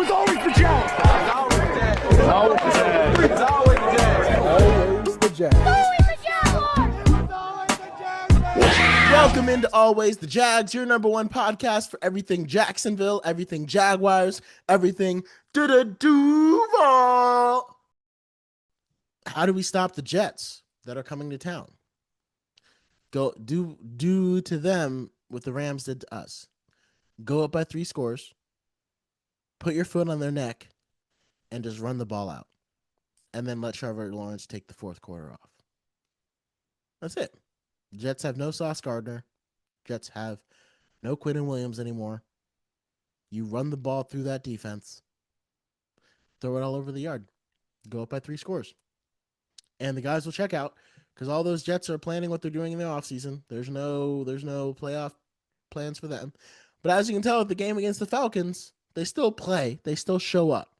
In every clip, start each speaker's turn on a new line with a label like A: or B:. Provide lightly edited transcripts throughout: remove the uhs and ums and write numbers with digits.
A: was always the Jags.
B: It's always the Jags. It's always the Jags.
A: Always the Jags.
C: Welcome into Always the Jags, your number one podcast for everything Jacksonville, everything Jaguars, everything Duval. How do we stop the Jets that are coming to town? Do to them what the Rams did to us. Go up by 3 scores, put your foot on their neck, and just run the ball out. And then let Trevor Lawrence take the fourth quarter off. That's it. Jets have no Sauce Gardner. Jets have no Quinton Williams anymore. You run the ball through that defense. Throw it all over the yard. Go up by 3 scores. And the guys will check out because all those Jets are planning what they're doing in the offseason. There's no playoff plans for them. But as you can tell at the game against the Falcons, they still play. They still show up,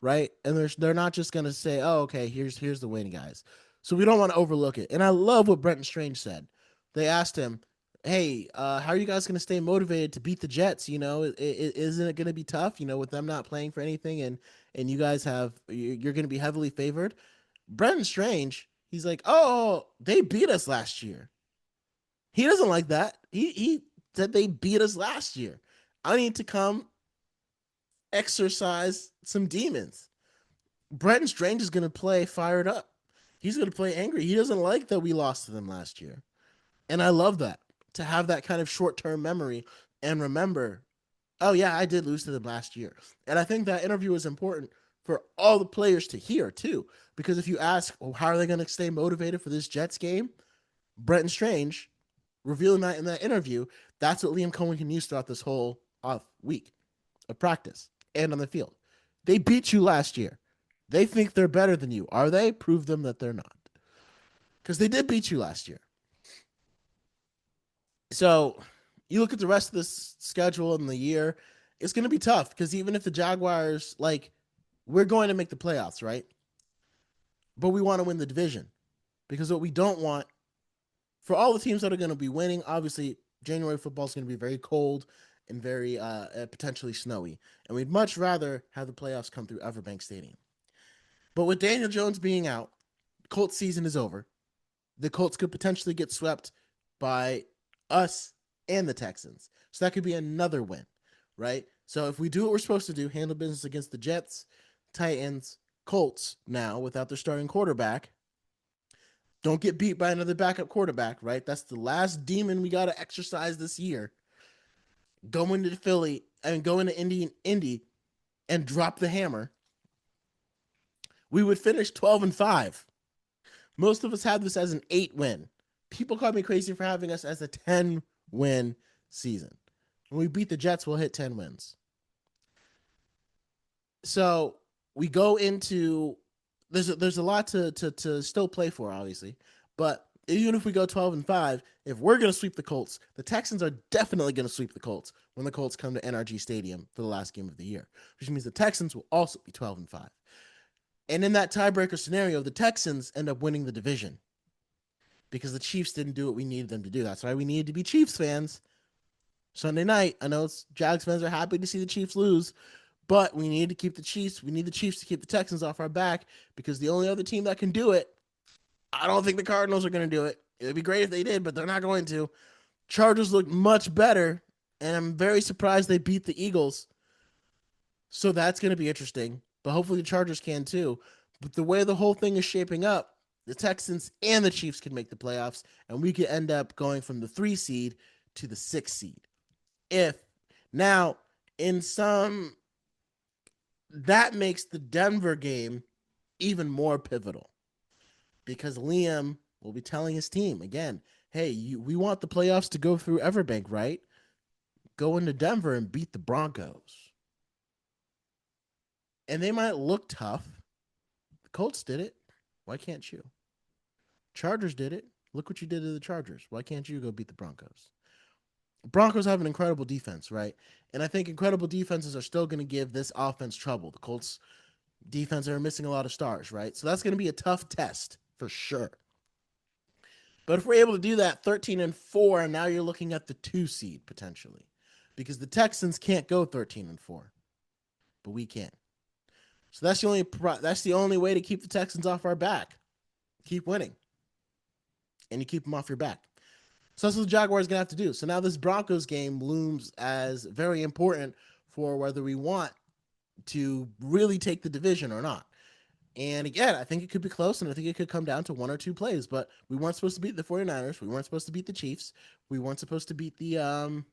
C: right? And they're not just going to say, oh, okay, here's the win, guys. So we don't want to overlook it. And I love what Brenton Strange said. They asked him, hey, how are you guys going to stay motivated to beat the Jets? You know, isn't it going to be tough, you know, with them not playing for anything and you guys you're going to be heavily favored? Brenton Strange, he's like, oh, they beat us last year. He doesn't like that. He said they beat us last year. I need to come exercise some demons. Brenton Strange is going to play fired up. He's going to play angry. He doesn't like that we lost to them last year. And I love that, to have that kind of short-term memory and remember, oh, yeah, I did lose to them last year. And I think that interview is important for all the players to hear, too. Because if you ask, well, how are they going to stay motivated for this Jets game? Brenton Strange, revealing that in that interview, that's what Liam Cohen can use throughout this whole off week of practice and on the field. They beat you last year. They think they're better than you. Are they? Prove them that they're not. Because they did beat you last year. So you look at the rest of this schedule in the year, it's going to be tough because even if the Jaguars, we're going to make the playoffs, right? But we want to win the division because what we don't want for all the teams that are going to be winning, obviously January football is going to be very cold and very potentially snowy. And we'd much rather have the playoffs come through Everbank Stadium. But with Daniel Jones being out, Colts season is over. The Colts could potentially get swept by us and the Texans. So that could be another win, right? So if we do what we're supposed to do, handle business against the Jets, Titans, Colts now without their starting quarterback, don't get beat by another backup quarterback, right? That's the last demon we got to exercise this year. Go into Philly and go into Indy and drop the hammer. We would finish 12-5. Most of us had this as an 8-win. People call me crazy for having us as a 10-win season. When we beat the Jets, we'll hit 10 wins. So we go into there's a lot to still play for, obviously. But even if we go 12-5, if we're going to sweep the Colts, the Texans are definitely going to sweep the Colts when the Colts come to NRG Stadium for the last game of the year, which means the Texans will also be 12-5. And in that tiebreaker scenario, the Texans end up winning the division because the Chiefs didn't do what we needed them to do. That's why we needed to be Chiefs fans. Sunday night, I know Jags fans are happy to see the Chiefs lose, but we need to keep the Chiefs. We need the Chiefs to keep the Texans off our back because the only other team that can do it, I don't think the Cardinals are going to do it. It would be great if they did, but they're not going to. Chargers look much better, and I'm very surprised they beat the Eagles. So that's going to be interesting, but hopefully the Chargers can too. But the way the whole thing is shaping up, the Texans and the Chiefs can make the playoffs, and we could end up going from the 3 seed to the 6 seed. That makes the Denver game even more pivotal because Liam will be telling his team again, hey, we want the playoffs to go through Everbank, right? Go into Denver and beat the Broncos. And they might look tough. The Colts did it. Why can't you? Chargers did it. Look what you did to the Chargers. Why can't you go beat the Broncos? Broncos have an incredible defense, right? And I think incredible defenses are still going to give this offense trouble. The Colts defense are missing a lot of stars, right? So that's going to be a tough test for sure. But if we're able to do that 13-4, and now you're looking at the 2 seed potentially because the Texans can't go 13-4. but we can. So that's the only way to keep the Texans off our back. Keep winning, and you keep them off your back. So that's what the Jaguars are gonna have to do. So now this Broncos game looms as very important for whether we want to really take the division or not. And again, I think it could be close, and I think it could come down to one or two plays. But we weren't supposed to beat the 49ers. We weren't supposed to beat the Chiefs. We weren't supposed to beat the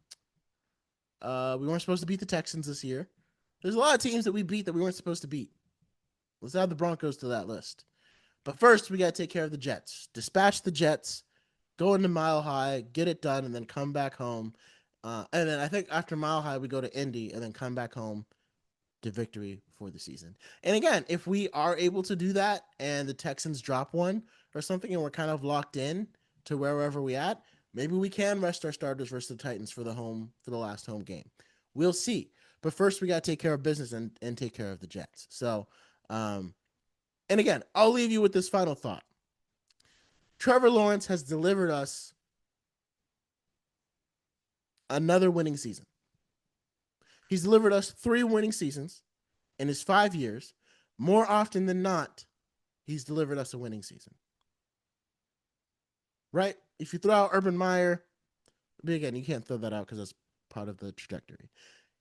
C: we weren't supposed to beat the Texans this year. There's a lot of teams that we beat that we weren't supposed to beat. Let's add the Broncos to that list. But first, we got to take care of the Jets. Dispatch the Jets, go into Mile High, get it done, and then come back home. And then I think after Mile High, we go to Indy and then come back home to victory for the season. And again, if we are able to do that and the Texans drop one or something and we're kind of locked in to wherever we at, maybe we can rest our starters versus the Titans for the last home game. We'll see. But first we got to take care of business and take care of the Jets. So, and again, I'll leave you with this final thought. Trevor Lawrence has delivered us another winning season. He's delivered us 3 winning seasons in his 5 years. More often than not, he's delivered us a winning season. Right? If you throw out Urban Meyer, but again, you can't throw that out because that's part of the trajectory.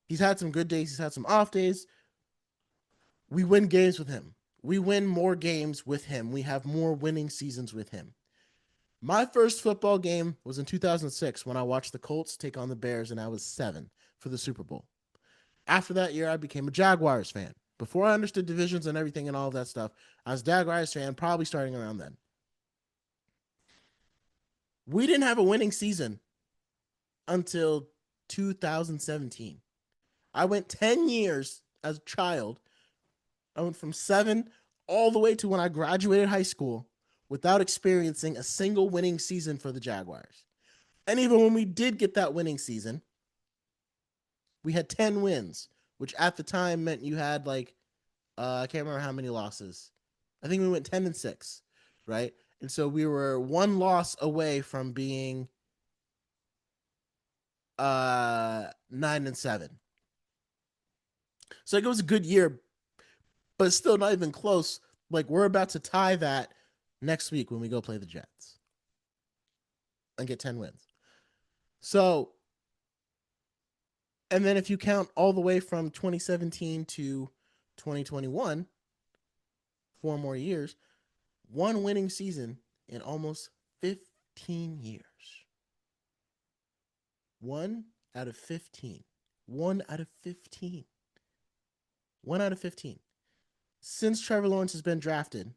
C: He's had some good days. He's had some off days. We win games with him. We win more games with him. We have more winning seasons with him. My first football game was in 2006 when I watched the Colts take on the Bears, and I was 7 for the Super Bowl. After that year, I became a Jaguars fan. Before I understood divisions and everything and all of that stuff, I was a Jaguars fan, probably starting around then. We didn't have a winning season until 2017. I went 10 years as a child. I went from 7 all the way to when I graduated high school without experiencing a single winning season for the Jaguars. And even when we did get that winning season, we had 10 wins, which at the time meant you had I can't remember how many losses. I think we went 10-6, right? And so we were 1 loss away from being 9-7. So it was a good year, but still not even close. Like, we're about to tie that next week when we go play the Jets and get 10 wins. So, and then if you count all the way from 2017 to 2021, 4 more years, 1 winning season in almost 15 years. 1 out of 15. 1 out of 15. 1 out of 15. Since Trevor Lawrence has been drafted,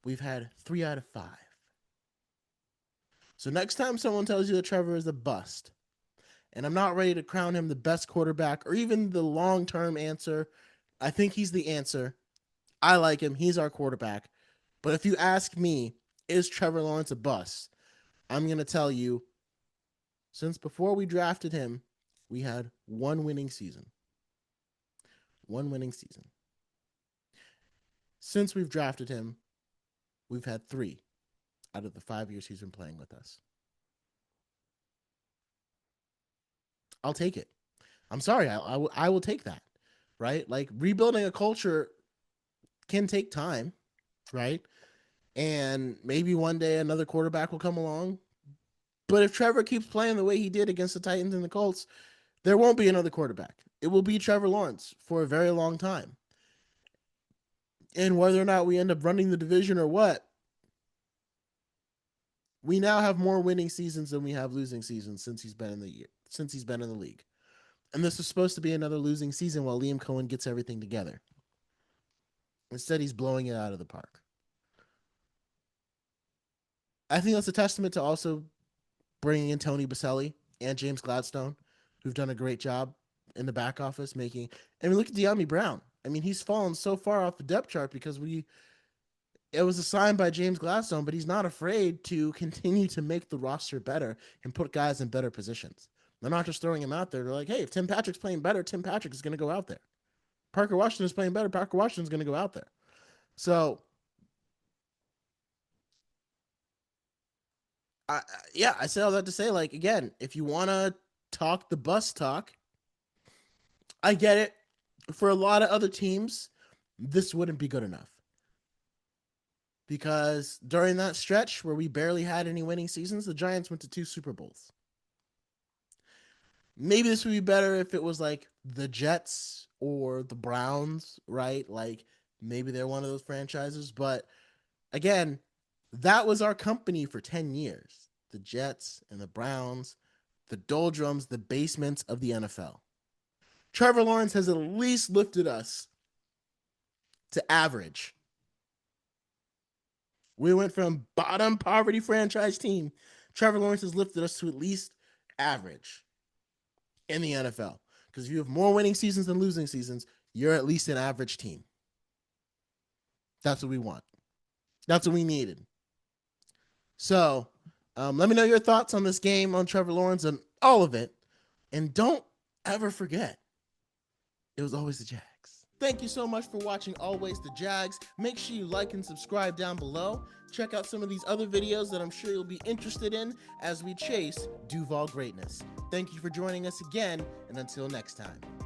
C: we've had 3 out of 5. So next time someone tells you that Trevor is a bust, and I'm not ready to crown him the best quarterback or even the long-term answer, I think he's the answer. I like him. He's our quarterback. But if you ask me, is Trevor Lawrence a bust? I'm going to tell you, since before we drafted him, we had 1 winning season. 1 winning season. Since we've drafted him, we've had 3 out of the 5 years he's been playing with us. I'll take it. I'm sorry. I will take that, right? Like, rebuilding a culture can take time, right? And maybe one day another quarterback will come along. But if Trevor keeps playing the way he did against the Titans and the Colts, there won't be another quarterback. It will be Trevor Lawrence for a very long time. And whether or not we end up running the division or what, we now have more winning seasons than we have losing seasons since he's been in the league. And this was supposed to be another losing season while Liam Cohen gets everything together. Instead, he's blowing it out of the park. I think that's a testament to also bringing in Tony Baselli and James Gladstone, who've done a great job in the back office making. I mean, look at De'Ami Brown. I mean, he's fallen so far off the depth chart because it was assigned by James Gladstone, but he's not afraid to continue to make the roster better and put guys in better positions. They're not just throwing him out there. They're like, hey, if Tim Patrick's playing better, Tim Patrick is going to go out there. Parker Washington is playing better, Parker Washington's going to go out there. So, I say all that to say, like, again, if you want to talk the bus talk, I get it. for a lot of other teams, this wouldn't be good enough. Because during that stretch where we barely had any winning seasons, the Giants went to 2 Super Bowls. Maybe this would be better if it was like the Jets or the Browns, right? Like maybe they're one of those franchises. But again, that was our company for 10 years. The Jets and the Browns, the doldrums, the basements of the NFL. Trevor Lawrence has at least lifted us to average. We went from bottom poverty franchise team. Trevor Lawrence has lifted us to at least average in the NFL. Because if you have more winning seasons than losing seasons, you're at least an average team. That's what we want. That's what we needed. So let me know your thoughts on this game, on Trevor Lawrence, and all of it. And don't ever forget, it was always the Jags. Thank you so much for watching Always the Jags. Make sure you like and subscribe down below. Check out some of these other videos that I'm sure you'll be interested in as we chase Duval greatness. Thank you for joining us again, and until next time.